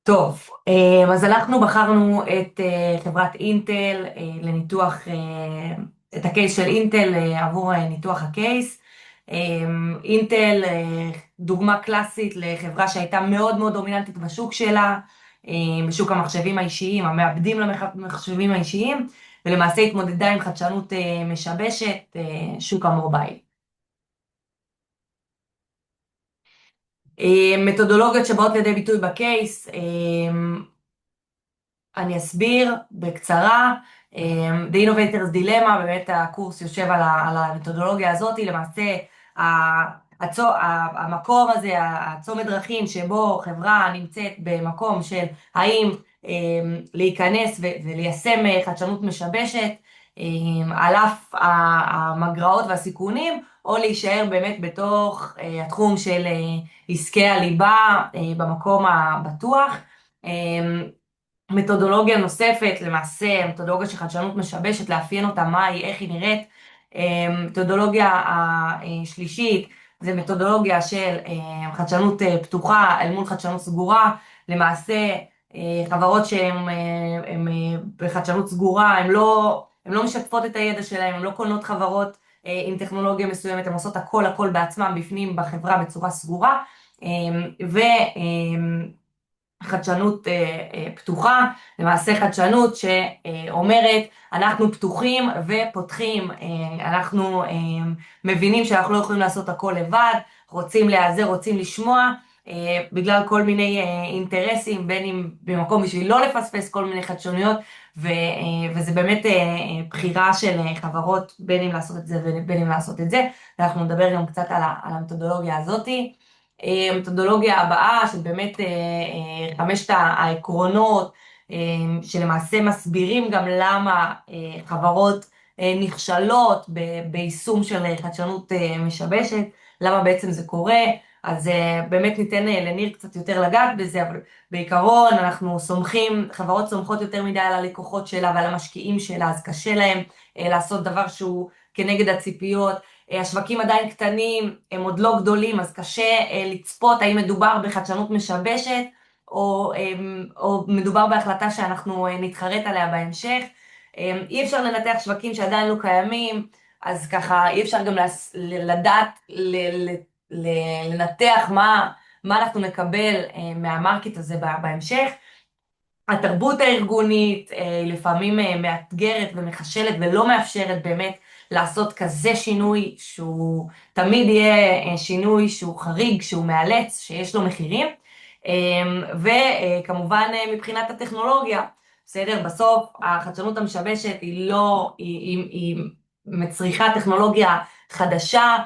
טוב, אז אנחנו בחרנו את חברת אינטל לניתוח, את הקייס של אינטל עבור ניתוח הקייס. אינטל, דוגמה קלאסית לחברה שהייתה מאוד מאוד דומיננטית בשוק שלה, בשוק המחשבים האישיים, המעבדים למחשבים האישיים, ולמעשה התמודדה עם חדשנות משבשת, שוק המובייל. מתודולוגיות שבאות לידי ביטוי בקייס, אני אסביר בקצרה. The Innovator's Dilemma, באמת הקורס יושב על המתודולוגיה הזאת. למעשה המקום הזה, הצומת דרכים שבו חברה נמצאת במקום של האם להיכנס וליישם חדשנות משבשת על אף המגרעות והסיכונים, או להישאר באמת בתוך התחום של עסקי הליבה במקום הבטוח. מתודולוגיה נוספת, למעשה מתודולוגיה של חדשנות משבשת, לאפיין אותה, מה היא, איך היא נראית. מתודולוגיה השלישית זה מתודולוגיה של חדשנות פתוחה אל מול חדשנות סגורה. למעשה חברות שהן בחדשנות סגורה, הן לא משתפות את הידע שלהן, הן לא קונות חברות עם טכנולוגיה מסוימת, הן עושות הכל בעצמם בפנים בחברה בצורה סגורה. חדשנות פתוחה, למעשה חדשנות שאומרת אנחנו פתוחים ופותחים, אנחנו מבינים שאנחנו לא יכולים לעשות הכל לבד, רוצים להיעזר, רוצים לשמוע, בגלל כל מיני אינטרסים, בין אם במקום בשביל לא לפספס כל מיני חדשנויות, וזה באמת בחירה של חברות בין אם לעשות את זה ובין אם לעשות את זה. ואנחנו נדבר גם קצת על המתודולוגיה הזאתי. המתודולוגיה הבאה של באמת חמשת העקרונות שלמעשה מסבירים גם למה חברות נכשלות ביישום של חדשנות משבשת, למה בעצם זה קורה. אז באמת ניתן לניר קצת יותר לגעת בזה, אבל בעיקרון אנחנו סומכים, חברות סומכות יותר מדי על הלקוחות שלה ועל המשקיעים שלה, אז קשה להם לעשות דבר שהוא כנגד הציפיות. השווקים עדיין קטנים, הם עוד לא גדולים, אז קשה לצפות האם מדובר בחדשנות משבשת, או מדובר בהחלטה שאנחנו נתחרט עליה בהמשך. אי אפשר לנתח שווקים שעדיין לא קיימים, אז ככה אי אפשר גם לדעת, לנתח מה אנחנו נקבל מהמרקט הזה בהמשך. התרבות הארגונית לפעמים מאתגרת ומחשלת ולא מאפשרת באמת לעשות כזה שינוי שהוא תמיד יהיה שינוי שהוא חריג, שהוא מאלץ, שיש לו מחירים. וכמובן מבחינת הטכנולוגיה, בסדר? בסוף החדשנות המשבשת היא מצריכה טכנולוגיה חדשה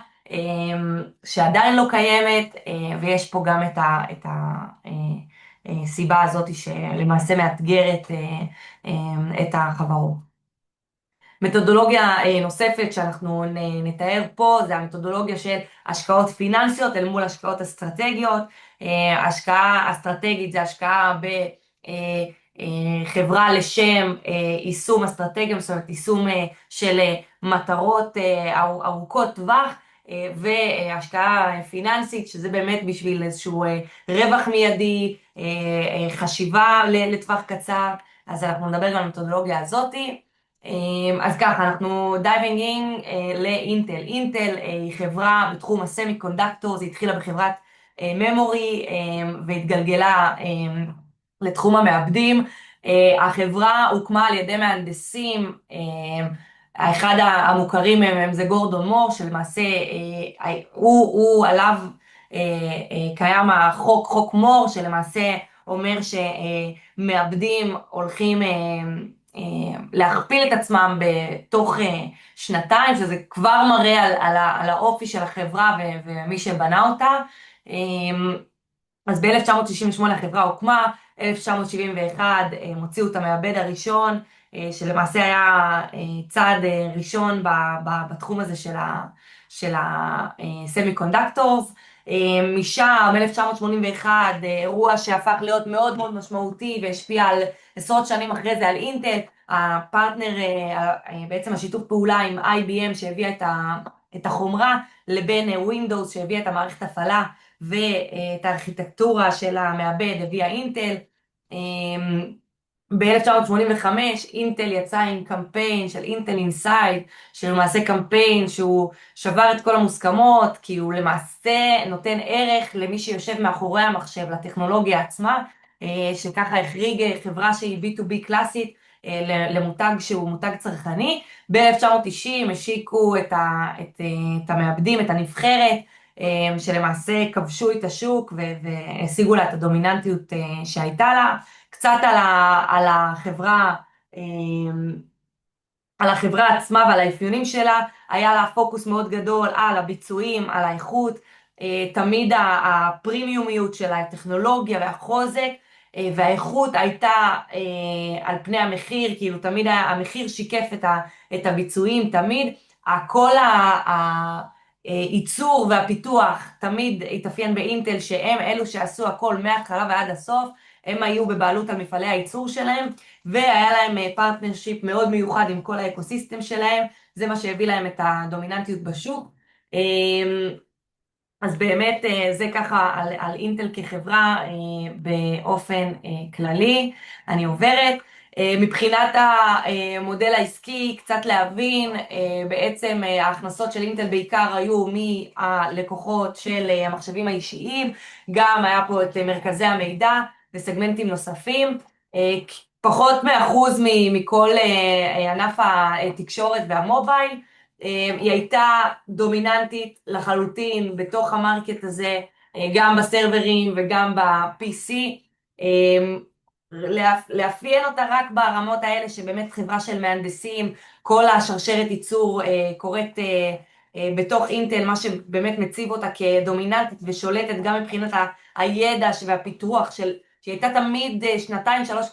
שעדיין לא קיימת, ויש פה גם את הסיבה הזאת שלמעשה מאתגרת את החברות. מתודולוגיה נוספת שאנחנו נתאר פה זה המתודולוגיה של השקעות פיננסיות אל מול השקעות אסטרטגיות. השקעה אסטרטגית זה השקעה בחברה לשם יישום אסטרטגיה, זאת אומרת יישום של מטרות ארוכות טווח, והשקעה פיננסית שזה באמת בשביל איזשהו רווח מיידי, חשיבה לטווח קצר. אז אנחנו נדבר גם על המתודולוגיה הזאתי. אז ככה, אנחנו דייבינג אין לאינטל. אינטל היא חברה בתחום הסמי קונדקטור, היא התחילה בחברת ממורי והתגלגלה לתחום המעבדים. החברה הוקמה על ידי מהנדסים, אחד המוכרים מהם זה גורדון מור, שלמעשה הוא עליו קיים חוק מור, שלמעשה אומר שמעבדים הולכים להכפיל את עצמם בתוך שנתיים, שזה כבר מראה על האופי של החברה ומי שבנה אותה. אז ב-1968 החברה הוקמה, 1971 הוציאו את המעבד הראשון, שלמעשה היה צעד ראשון בתחום הזה של הסמי קונדקטורס. משם, 1981, אירוע שהפך להיות מאוד מאוד משמעותי והשפיע על עשרות שנים אחרי זה על אינטל, הפרטנר, בעצם השיתוף פעולה עם IBM שהביאה את החומרה, לבין ווינדוס שהביאה את המערכת הפעלה ואת הארכיטקטורה של המעבד הביאה אינטל. ב-1985 אינטל יצא עם קמפיין של אינטל אינסייד, שלמעשה קמפיין שהוא שבר את כל המוסכמות, כי הוא למעשה נותן ערך למי שיושב מאחורי המחשב, לטכנולוגיה עצמה, שככה החריג חברה שהיא B2B קלאסית למותג שהוא מותג צרכני. ב-1990 השיקו את המעבדים, את הנבחרת, שלמעשה כבשו את השוק והשיגו לה את הדומיננטיות שהייתה לה. קצת על החברה, על החברה עצמה ועל האפיונים שלה, היה לה פוקוס מאוד גדול על הביצועים, על האיכות, תמיד הפרימיומיות של הטכנולוגיה והחוזק, והאיכות הייתה על פני המחיר, כאילו תמיד המחיר שיקף את הביצועים, תמיד כל הייצור והפיתוח תמיד התאפיין באינטל, שהם אלו שעשו הכל מההתחלה ועד הסוף, הם היו בבעלות על מפעלי הייצור שלהם, והיה להם פרטנרשיפ מאוד מיוחד עם כל האקוסיסטם שלהם, זה מה שהביא להם את הדומיננטיות בשוק. אז באמת זה ככה על אינטל כחברה באופן כללי. אני עוברת. מבחינת המודל העסקי, קצת להבין, בעצם ההכנסות של אינטל בעיקר היו מהלקוחות של המחשבים האישיים, גם היה פה את מרכזי המידע וסגמנטים נוספים, פחות מאחוז מכל ענף התקשורת והמובייל. היא הייתה דומיננטית לחלוטין בתוך המרקט הזה, גם בסרברים וגם ב-PC, לאפיין אותה רק ברמות האלה שבאמת חברה של מהנדסים, כל השרשרת ייצור קורית בתוך אינטל, מה שבאמת מציב אותה כדומיננטית ושולטת גם מבחינת הידע והפיתוח שהיא הייתה תמיד 2-3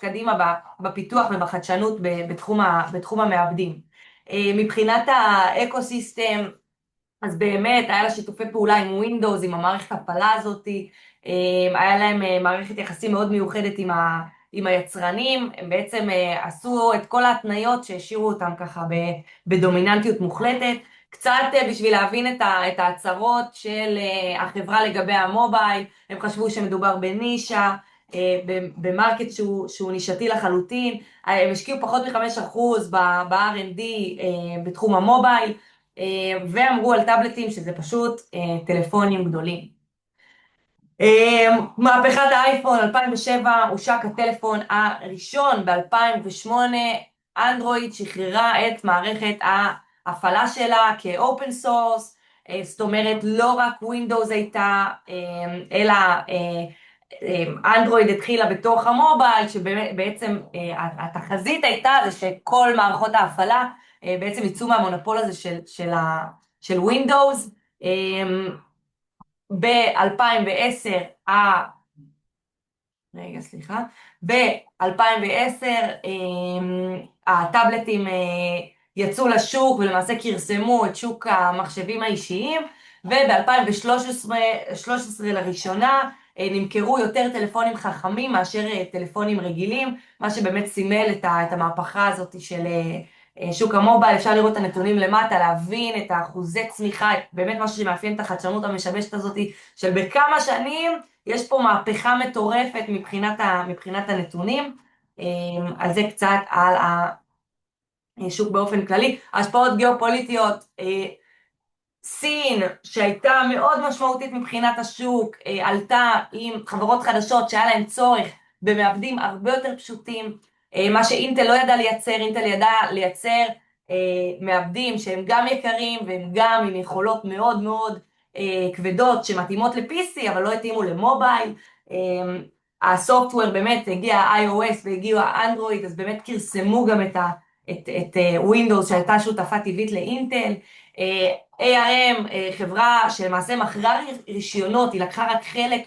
קדימה בפיתוח ובחדשנות בתחום המעבדים. מבחינת האקוסיסטם, אז באמת היה לה שיתופי פעולה עם ווינדוס, עם המערכת הפעלה הזאת, היה להם מערכת יחסים מאוד מיוחדת עם היצרנים, הם בעצם עשו את כל ההתניות שהשאירו אותם ככה בדומיננטיות מוחלטת. קצת בשביל להבין את ההצהרות של החברה לגבי המובייל, הם חשבו שמדובר בנישה, במרקט שהוא נישתי לחלוטין, הם השקיעו פחות מ5% ב-R&D בתחום המובייל, ואמרו על טאבלטים שזה פשוט טלפונים גדולים. מהפכת האייפון, 2007 הושק הטלפון הראשון, ב-2008 אנדרואיד שחררה את מערכת ההפעלה שלה כאופן סורס, זאת אומרת לא רק ווינדוס הייתה, אלא אנדרואיד התחילה בתוך המובייל, שבעצם התחזית הייתה זה שכל מערכות ההפעלה בעצם יצאו מהמונופול הזה של ווינדוס. ב-2010, ב-2010 הטאבלטים יצאו לשוק ולמעשה כרסמו את שוק המחשבים האישיים, וב-2013 לראשונה נמכרו יותר טלפונים חכמים מאשר טלפונים רגילים, מה שבאמת סימל את המהפכה הזאת של שוק המובייל. אפשר לראות את הנתונים למטה, להבין את האחוזי צמיחה, באמת משהו שמאפיין את החדשנות המשבשת הזאת, של בכמה שנים יש פה מהפכה מטורפת מבחינת הנתונים. אז זה קצת על השוק באופן כללי. השפעות גיאופוליטיות, סין שהייתה מאוד משמעותית מבחינת השוק, עלתה עם חברות חדשות שהיה להם צורך במעבדים הרבה יותר פשוטים, מה שאינטל לא ידע לייצר. אינטל ידע לייצר מעבדים שהם גם יקרים והם גם עם יכולות מאוד מאוד כבדות שמתאימות ל-PC אבל לא התאימו למובייל. הסופטוור באמת הגיע iOS והגיעו האנדרואיד, אז באמת כרסמו גם את ווינדוס שהייתה שותפה טבעית לאינטל. ARM, חברה שלמעשה מכרה רישיונות, היא לקחה רק חלק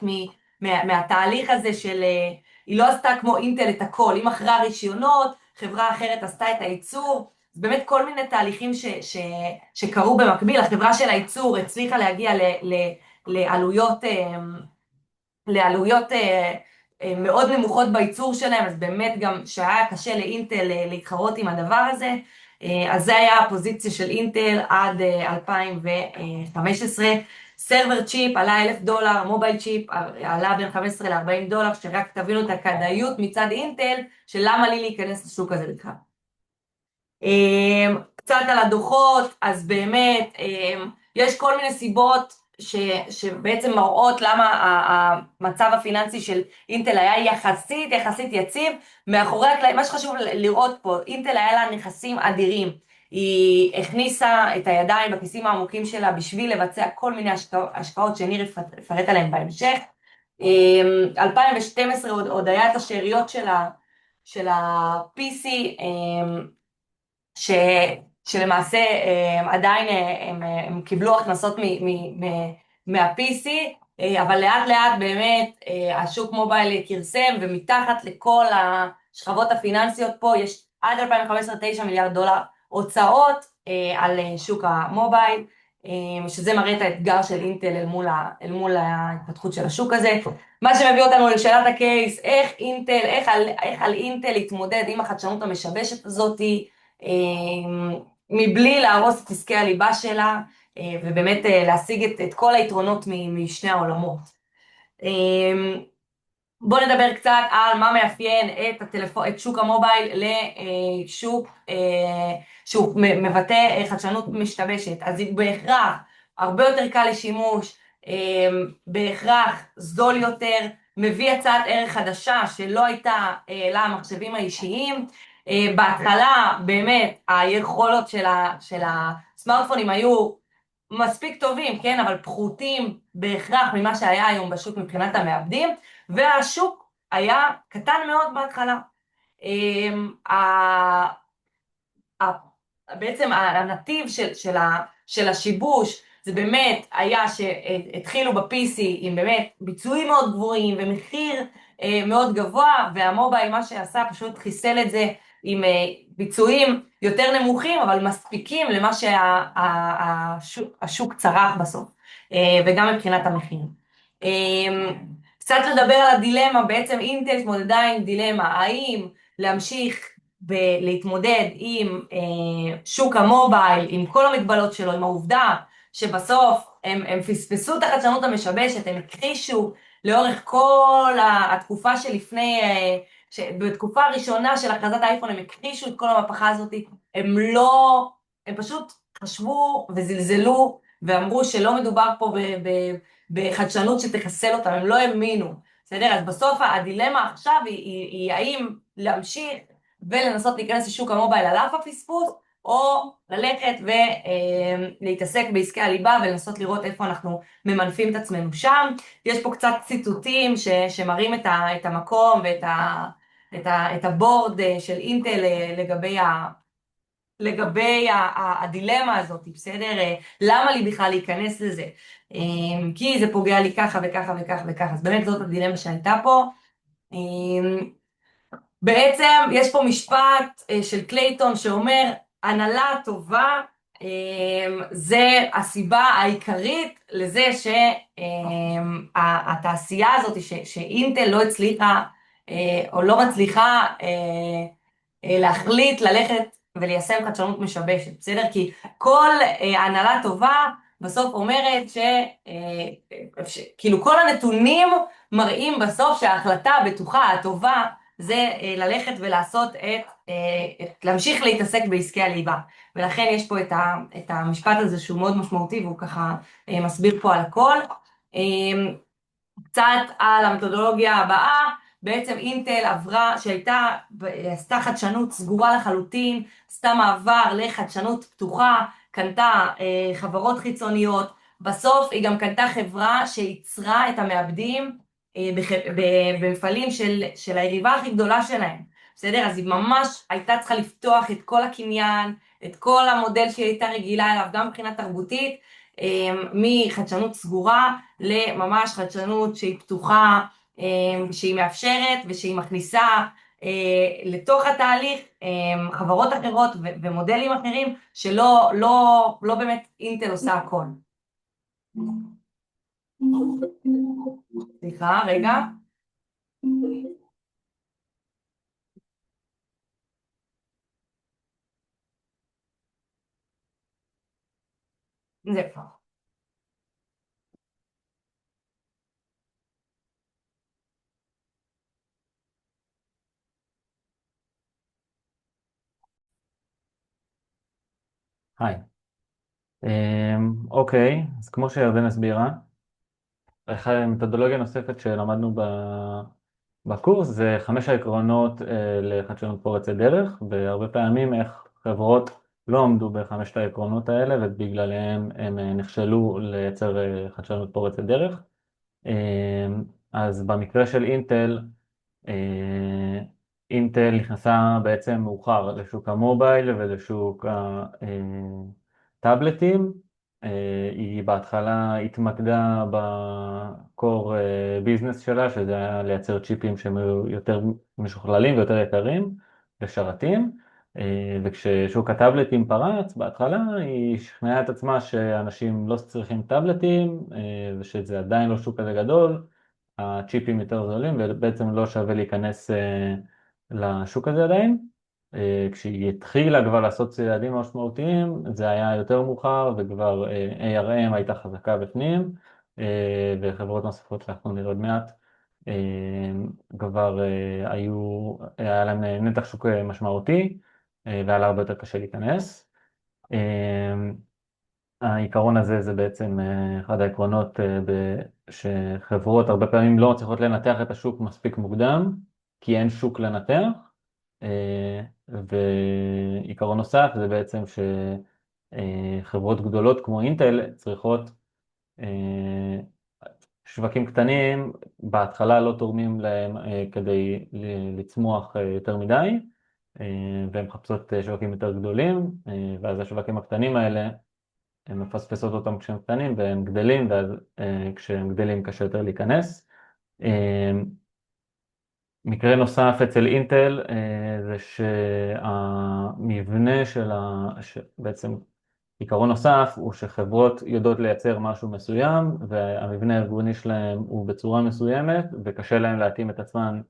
מהתהליך הזה של, היא לא עשתה כמו אינטל את הכל, היא מכרה רישיונות, חברה אחרת עשתה את הייצור, אז באמת כל מיני תהליכים שקרו במקביל. החברה של הייצור הצליחה להגיע לעלויות מאוד נמוכות בייצור שלהם, אז באמת גם שהיה קשה לאינטל להתחרות עם הדבר הזה. אז זה היה הפוזיציה של אינטל עד 2015. סרבר צ'יפ עלה $1,000, מובייל צ'יפ עלה בין 15 ל-$40, שרק תבינו את הכדאיות מצד אינטל, של למה לי להיכנס לשוק הזה בכלל. קצת על הדוחות, אז באמת יש כל מיני סיבות שבעצם מראות למה המצב הפיננסי של אינטל היה יחסית יציב. מאחורי הקלעים, מה שחשוב לראות פה, אינטל היה לה נכסים אדירים. היא הכניסה את הידיים בכיסים העמוקים שלה בשביל לבצע כל מיני השקעות שניר יפרט עליהן בהמשך. 2012 עוד היה את השאריות של ה-PC, ש, שלמעשה עדיין הם קיבלו הכנסות מה-PC, אבל לאט לאט באמת השוק מובייל כרסם, ומתחת לכל השכבות הפיננסיות פה יש עד 2015 $9 מיליארד הוצאות על שוק המובייל, שזה מראה את האתגר של אינטל אל מול ההתפתחות של השוק הזה. מה שמביא אותנו לשאלת הקייס, איך על אינטל להתמודד עם החדשנות המשבשת הזאתי, מבלי להרוס את עסקי הליבה שלה, ובאמת להשיג את כל היתרונות משני העולמות. בואו נדבר קצת על מה מאפיין את שוק המובייל לשוק שהוא מבטא חדשנות משתבשת. אז בהכרח הרבה יותר קל לשימוש, בהכרח זול יותר, מביא הצעת ערך חדשה שלא הייתה למחשבים האישיים. בהתחלה באמת היכולות של הסמארטפונים היו מספיק טובים, כן? אבל פחותים בהכרח ממה שהיה היום בשוק מבחינת המעבדים, והשוק היה קטן מאוד בהתחלה. בעצם הנתיב של השיבוש זה באמת היה שהתחילו ב-PC עם באמת ביצועים מאוד גבוהים ומחיר מאוד גבוה, והמובייל מה שעשה פשוט חיסל את זה עם ביצועים יותר נמוכים, אבל מספיקים למה שהשוק צרך בסוף, וגם מבחינת המחיר. קצת לדבר על הדילמה, בעצם אינטל התמודדה עם דילמה, האם להמשיך להתמודד עם שוק המובייל, עם כל המגבלות שלו, עם העובדה שבסוף הם פספסו את החדשנות המשבשת, הם הכחישו לאורך כל התקופה שלפני, בתקופה הראשונה של הכרזת האייפון הם הכחישו את כל המהפכה הזאת, הם פשוט חשבו וזלזלו ואמרו שלא מדובר פה בחדשנות שתחסל אותם, הם לא האמינו, בסדר? אז בסוף הדילמה עכשיו היא האם להמשיך ולנסות להיכנס לשוק המובייל על אף הפספוס, או ללכת ולהתעסק בעסקי הליבה ולנסות לראות איפה אנחנו ממנפים את עצמנו שם. יש פה קצת ציטוטים שמראים את המקום ואת הבורד של אינטל לגבי הדילמה הזאת, בסדר? למה לי בכלל להיכנס לזה? כי זה פוגע לי ככה וככה וככה וככה, אז באמת זאת הדילמה שהייתה פה. בעצם יש פה משפט של קלייטון שאומר, הנהלה טובה זה הסיבה העיקרית לזה שהתעשייה הזאת שאינטל לא הצליחה או לא מצליחה להחליט ללכת וליישם חדשנות משבשת, בסדר? כי כל הנהלה טובה בסוף אומרת כאילו כל הנתונים מראים בסוף שההחלטה הבטוחה, הטובה, זה ללכת ולעשות להמשיך להתעסק בעסקי הליבה. ולכן יש פה את המשפט הזה שהוא מאוד משמעותי, והוא ככה מסביר פה על הכל. קצת על המתודולוגיה הבאה, בעצם אינטל עשתה חדשנות סגורה לחלוטין, עשתה מעבר לחדשנות פתוחה, קנתה חברות חיצוניות, בסוף היא גם קנתה חברה שייצרה את המעבדים במפעלים של היריבה הכי גדולה שלהם, בסדר? אז היא ממש הייתה צריכה לפתוח את כל הקניין, את כל המודל שהיא הייתה רגילה אליו, גם מבחינה תרבותית, מחדשנות סגורה לממש חדשנות שהיא פתוחה, שהיא מאפשרת ושהיא מכניסה לתוך התהליך חברות אחרות ומודלים אחרים שלא באמת אינטל עושה הכל. סליחה, רגע. זה פה. היי. אוקיי, אז כמו שירדן הסבירה, מתודולוגיה נוספת שלמדנו בקורס זה 5 העקרונות לחדשנות פורצת דרך, והרבה פעמים איך חברות לא עמדו בחמשת העקרונות האלה ובגללם הם נכשלו לייצר חדשנות פורצת דרך. אז במקרה של אינטל, אה, אינטל נכנסה בעצם מאוחר לשוק המובייל ולשוק הטאבלטים. היא בהתחלה התמקדה בקור ביזנס שלה, שזה היה לייצר צ'יפים שהם היו יותר משוכללים ויותר יקרים לשרתים. וכששוק הטאבלטים פרץ, בהתחלה היא שכנעה את עצמה שאנשים לא צריכים טאבלטים ושזה עדיין לא שוק כזה גדול. הצ'יפים יותר זולים ובעצם לא שווה להיכנס לשוק הזה עדיין. כשהיא התחילה כבר לעשות צעדים משמעותיים זה היה יותר מאוחר וכבר ARM הייתה חזקה בפנים, וחברות נוספות שאנחנו נראה עוד מעט כבר היה להם נתח שוק משמעותי, והיה לה הרבה יותר קשה להיכנס. העיקרון הזה זה בעצם אחד העקרונות שחברות הרבה פעמים לא מצליחות לנתח את השוק מספיק מוקדם, כי אין שוק לנתח. ועיקרון נוסף זה בעצם שחברות גדולות כמו אינטל צריכות, שווקים קטנים בהתחלה לא תורמים להם כדי לצמוח יותר מדי, והן מחפשות שווקים יותר גדולים, ואז השווקים הקטנים האלה הן מפספסות אותם כשהם קטנים והם גדלים, ואז כשהם גדלים קשה יותר להיכנס. מקרה נוסף אצל אינטל זה שהמבנה בעצם עיקרון נוסף הוא שחברות יודעות לייצר משהו מסוים והמבנה הארגוני שלהם הוא בצורה מסוימת וקשה להם להתאים את עצמם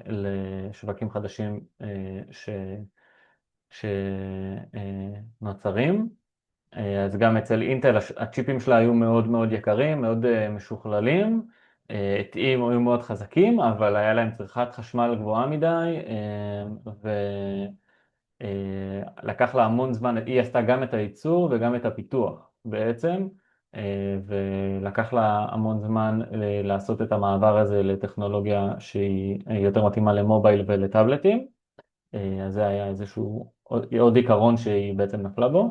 לשווקים חדשים שנוצרים. אז גם אצל אינטל הצ'יפים שלה היו מאוד מאוד יקרים, מאוד משוכללים, היו מאוד חזקים, אבל היה להם צריכת חשמל גבוהה מדי, ולקח לה המון זמן, היא עשתה גם את הייצור וגם את הפיתוח בעצם, ולקח לה המון זמן לעשות את המעבר הזה לטכנולוגיה שהיא יותר מתאימה למובייל ולטאבלטים, אז זה היה איזשהו עוד עיקרון שהיא בעצם נפלה בו.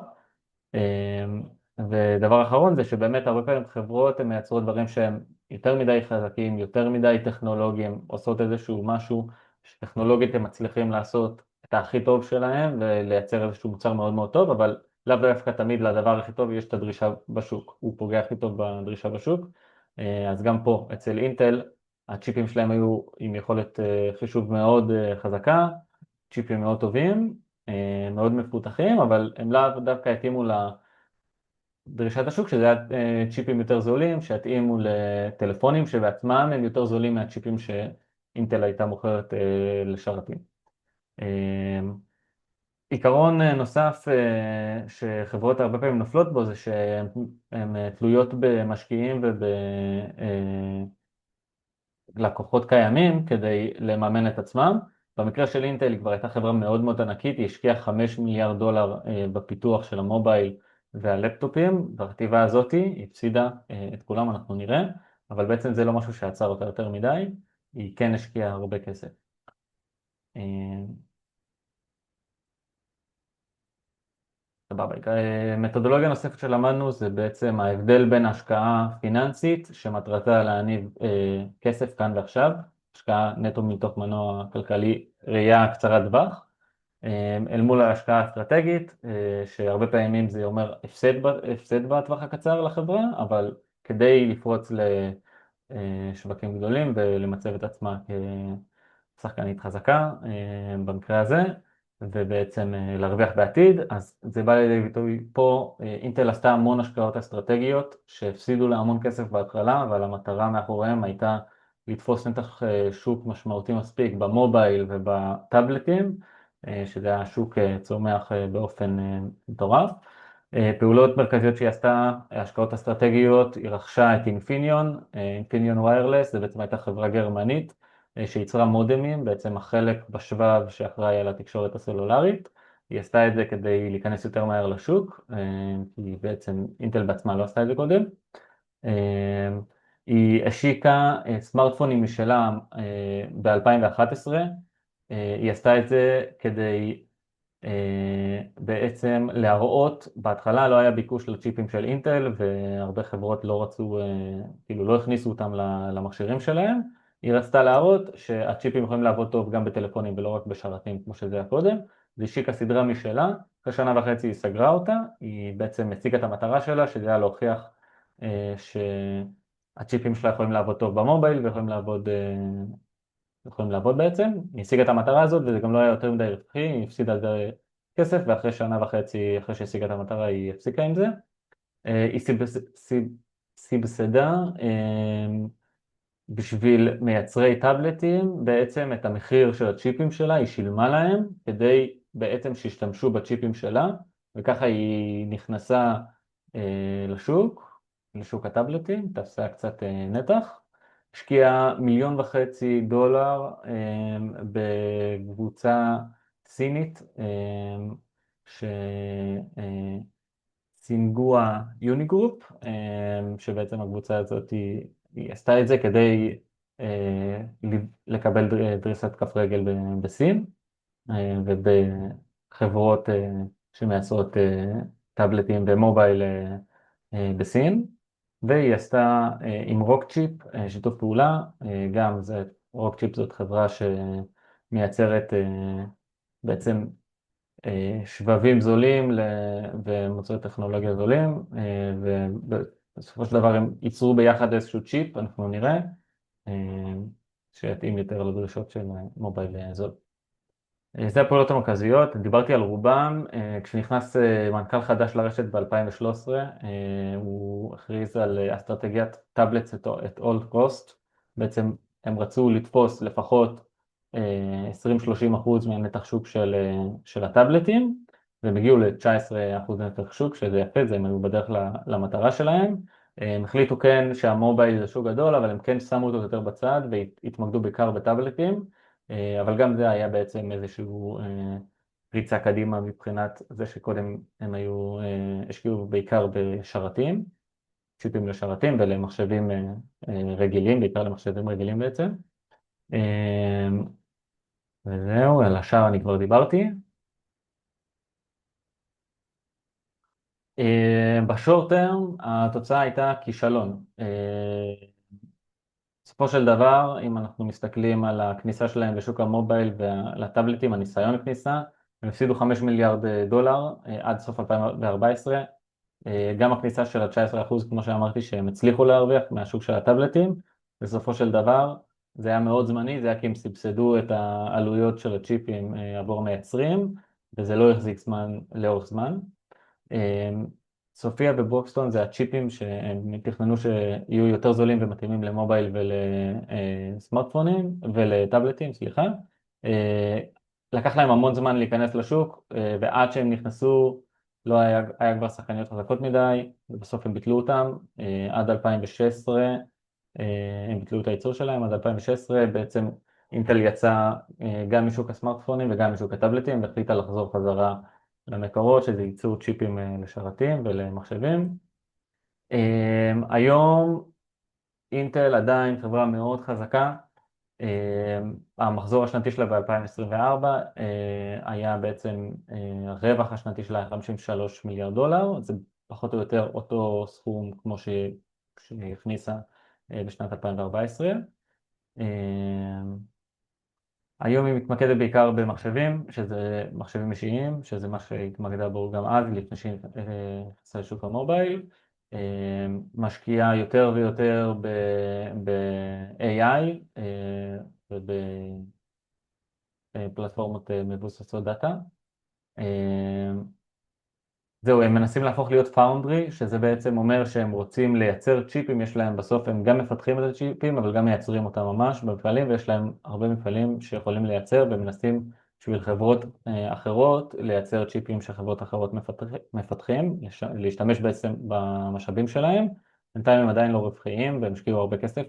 ודבר אחרון זה שבאמת הרבה פעמים חברות הן מייצרות דברים שהם יותר מדי חזקים, יותר מדי טכנולוגיים, עושות איזשהו משהו שטכנולוגית הם מצליחים לעשות את הכי טוב שלהם ולייצר איזשהו מוצר מאוד מאוד טוב, אבל לאו דווקא תמיד לדבר הכי טוב יש את הדרישה בשוק, הוא פוגע הכי טוב בדרישה בשוק. אז גם פה אצל אינטל הצ'יפים שלהם היו עם יכולת חישוב מאוד חזקה, צ'יפים מאוד טובים, מאוד מפותחים, אבל הם לאו דווקא התאימו דרישת השוק, שזה היה צ'יפים יותר זולים, שהתאימו לטלפונים שבעצמם הם יותר זולים מהצ'יפים שאינטל הייתה מוכרת לשרתים. עיקרון נוסף שחברות הרבה פעמים נופלות בו זה שהן תלויות במשקיעים ובלקוחות קיימים כדי לממן את עצמם. במקרה של אינטל היא כבר הייתה חברה מאוד מאוד ענקית, היא השקיעה 5 מיליארד דולר בפיתוח של המובייל והלפטופים, בחטיבה הזאת היא הפסידה את כולם, אנחנו נראה, אבל בעצם זה לא משהו שעצר אותה יותר מדי, היא כן השקיעה הרבה כסף. אה, סבבה. מתודולוגיה נוספת שלמדנו זה בעצם ההבדל בין השקעה פיננסית שמטרתה להניב כסף כאן ועכשיו, השקעה נטו מתוך מנוע כלכלי ראייה קצרת טווח, אל מול ההשקעה האסטרטגית, שהרבה פעמים זה אומר הפסד בטווח הקצר לחברה, אבל כדי לפרוץ לשווקים גדולים ולמצב את עצמה כשחקנית חזקה במקרה הזה, ובעצם להרוויח בעתיד, אז זה בא לידי ביטוי פה. אינטל עשתה המון השקעות אסטרטגיות שהפסידו לה המון כסף בהתחלה, אבל המטרה מאחוריהם הייתה לתפוס נתח שוק משמעותי מספיק במובייל ובטאבלטים, שזה היה שוק צומח באופן מטורף. פעולות מרכזיות שהיא עשתה, השקעות אסטרטגיות, היא רכשה את אינפיניון, אינפיניון ויירלס, זה בעצם הייתה חברה גרמנית שייצרה מודמים, בעצם החלק בשבב שאחראי על התקשורת הסלולרית, היא עשתה את זה כדי להיכנס יותר מהר לשוק, כי בעצם אינטל בעצמה לא עשתה את זה קודם. היא השיקה סמארטפונים משלה ב-2011, היא עשתה את זה כדי בעצם להראות, בהתחלה לא היה ביקוש לצ'יפים של אינטל והרבה חברות לא רצו, כאילו לא הכניסו אותם למכשירים שלהם. היא רצתה להראות שהצ'יפים יכולים לעבוד טוב גם בטלפונים ולא רק בשרתים כמו שזה היה קודם. היא השיקה סדרה משלה, אחרי שנה וחצי היא סגרה אותה, היא בעצם הציגה את המטרה שלה, שזה היה להוכיח שהצ'יפים שלה יכולים לעבוד טוב במובייל ויכולים לעבוד בעצם. היא השיגה את המטרה הזאת וזה גם לא היה יותר מדי רווחי, היא הפסידה על זה כסף ואחרי שנה וחצי אחרי שהשיגה את המטרה היא הפסיקה עם זה. היא סבסדה בשביל מייצרי טאבלטים בעצם את המחיר של הצ'יפים שלה, היא שילמה להם כדי בעצם שישתמשו בצ'יפים שלה וככה היא נכנסה לשוק הטאבלטים, תפסה קצת נתח. השקיעה $1.5 מיליון בקבוצה סינית שסינגואה יוניגרופ, שבעצם הקבוצה הזאת היא עשתה את זה כדי לקבל דריסת כף רגל בסין ובחברות שמייצרות טאבלטים ומובייל בסין. והיא עשתה עם רוקצ'יפ שיתוף פעולה, גם רוקצ'יפ זאת חברה שמייצרת בעצם שבבים זולים ומוצרי טכנולוגיה זולים, ובסופו של דבר הם ייצרו ביחד איזשהו צ'יפ, אנחנו נראה, שיתאים יותר לדרישות של מובייל זול. זה הפעולות המרכזיות, דיברתי על רובם. כשנכנס מנכ"ל חדש לרשת ב-2013, הוא הכריז על אסטרטגיית טאבלטס at all cost. בעצם הם רצו לתפוס לפחות 20-30% מהנתח שוק של הטאבלטים, והם הגיעו ל-19% נתח שוק, שזה יפה, זה הם היו בדרך למטרה שלהם. הם החליטו כן שהמובייל זה שוק גדול, אבל הם כן שמו אותו יותר בצד והתמקדו בעיקר בטאבלטים. אבל גם זה היה בעצם איזשהו ריצה קדימה מבחינת זה שקודם הם השקיעו בעיקר בשרתים, צ'יפים לשרתים ולמחשבים רגילים, בעיקר למחשבים רגילים בעצם. וזהו, על השאר אני כבר דיברתי. בשורט טרם התוצאה הייתה כישלון. בסופו של דבר, אם אנחנו מסתכלים על הכניסה שלהם לשוק המובייל ולטאבלטים, הניסיון כניסה, הם הפסידו $5 מיליארד עד סוף 2014. גם הכניסה של ה-19%, כמו שאמרתי, שהם הצליחו להרוויח מהשוק של הטאבלטים, בסופו של דבר זה היה מאוד זמני, זה היה כי הם סבסדו את העלויות של הצ'יפים עבור מייצרים, וזה לא החזיק זמן לאורך זמן. סופיה ובוקסטון זה הצ'יפים שהם תכננו שיהיו יותר זולים ומתאימים למובייל ולסמארטפונים ולטאבלטים, סליחה. לקח להם המון זמן להיכנס לשוק, ועד שהם נכנסו לא היה כבר שחקניות חזקות מדי, ובסוף הם ביטלו אותם. עד 2016 הם ביטלו את הייצור שלהם, עד 2016 בעצם אינטל יצא גם משוק הסמארטפונים וגם משוק הטאבלטים, והחליטה לחזור חזרה למקורות, שזה ייצור צ'יפים לשרתים ולמחשבים. היום אינטל עדיין חברה מאוד חזקה. המחזור השנתי שלה ב-2024 היה בעצם, הרווח השנתי שלה היה $53 מיליארד, זה פחות או יותר אותו סכום כמו שהיא הכניסה בשנת 2014. היום היא מתמקדת בעיקר במחשבים, שזה מחשבים אישיים, שזה מה שהתמקדה בו גם אז, לפני שהיא נכנסה לשוק המובייל. משקיעה יותר ויותר ב-AI ובפלטפורמות מבוססות דאטה. זהו, הם מנסים להפוך להיות פאונדרי, שזה בעצם אומר שהם רוצים לייצר צ'יפים, יש להם בסוף, הם גם מפתחים את הצ'יפים, אבל גם מייצרים אותם ממש במפעלים, ויש להם הרבה מפעלים שיכולים לייצר, ומנסים בשביל חברות אחרות, לייצר צ'יפים שחברות אחרות מפתחים, להשתמש בעצם במשאבים שלהם. בינתיים הם עדיין לא רווחיים, והם השקיעו הרבה כסף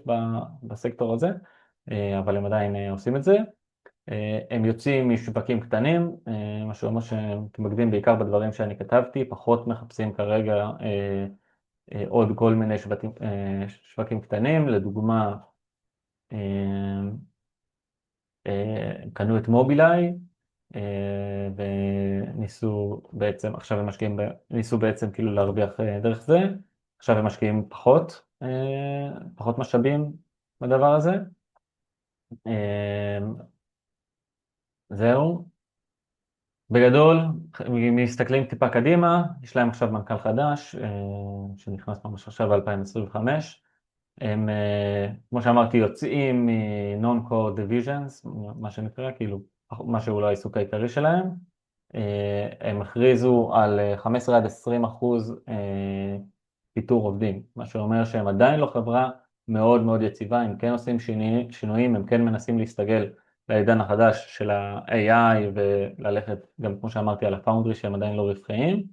בסקטור הזה, אבל הם עדיין עושים את זה. הם יוצאים משווקים קטנים, מה שאומר שהם מתמקדים בעיקר בדברים שאני כתבתי, פחות מחפשים כרגע עוד כל מיני שווקים קטנים. לדוגמה, הם קנו את מובילאיי, וניסו בעצם, עכשיו הם משקיעים, ניסו בעצם כאילו להרוויח דרך זה, עכשיו הם משקיעים פחות משאבים בדבר הזה. זהו. בגדול, אם מסתכלים טיפה קדימה, יש להם עכשיו מנכ"ל חדש, שנכנס ממש עכשיו ב-2025. הם, כמו שאמרתי, יוצאים מ-non-core divisions, מה שנקרא, כאילו, מה שהוא לא העיסוק העיקרי שלהם. הם הכריזו על 15 עד 20% פיטור עובדים, מה שאומר שהם עדיין לא חברה מאוד מאוד יציבה, הם כן עושים שינויים, הם כן מנסים להסתגל לעידן החדש של ה-AI וללכת, גם כמו שאמרתי, על הפאונדרי שהם עדיין לא רווחיים,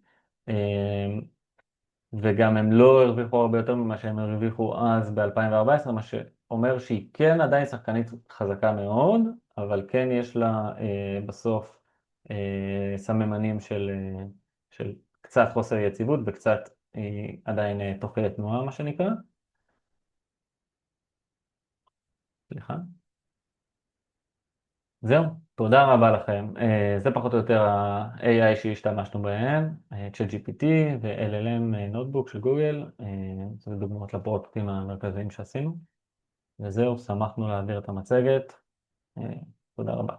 וגם הם לא הרוויחו הרבה יותר ממה שהם הרוויחו אז ב-2014, מה שאומר שהיא כן עדיין שחקנית חזקה מאוד, אבל כן יש לה בסוף סממנים של קצת חוסר יציבות וקצת עדיין תוך כדי תנועה, מה שנקרא. סליחה. זהו, תודה רבה לכם. זה פחות או יותר ה-AI שהשתמשנו בהן, ChatGPT ו-LLM נוטבוק של גוגל, זה דוגמאות לפרויקטים המרכזיים שעשינו. וזהו, שמחנו להעביר את המצגת. תודה רבה.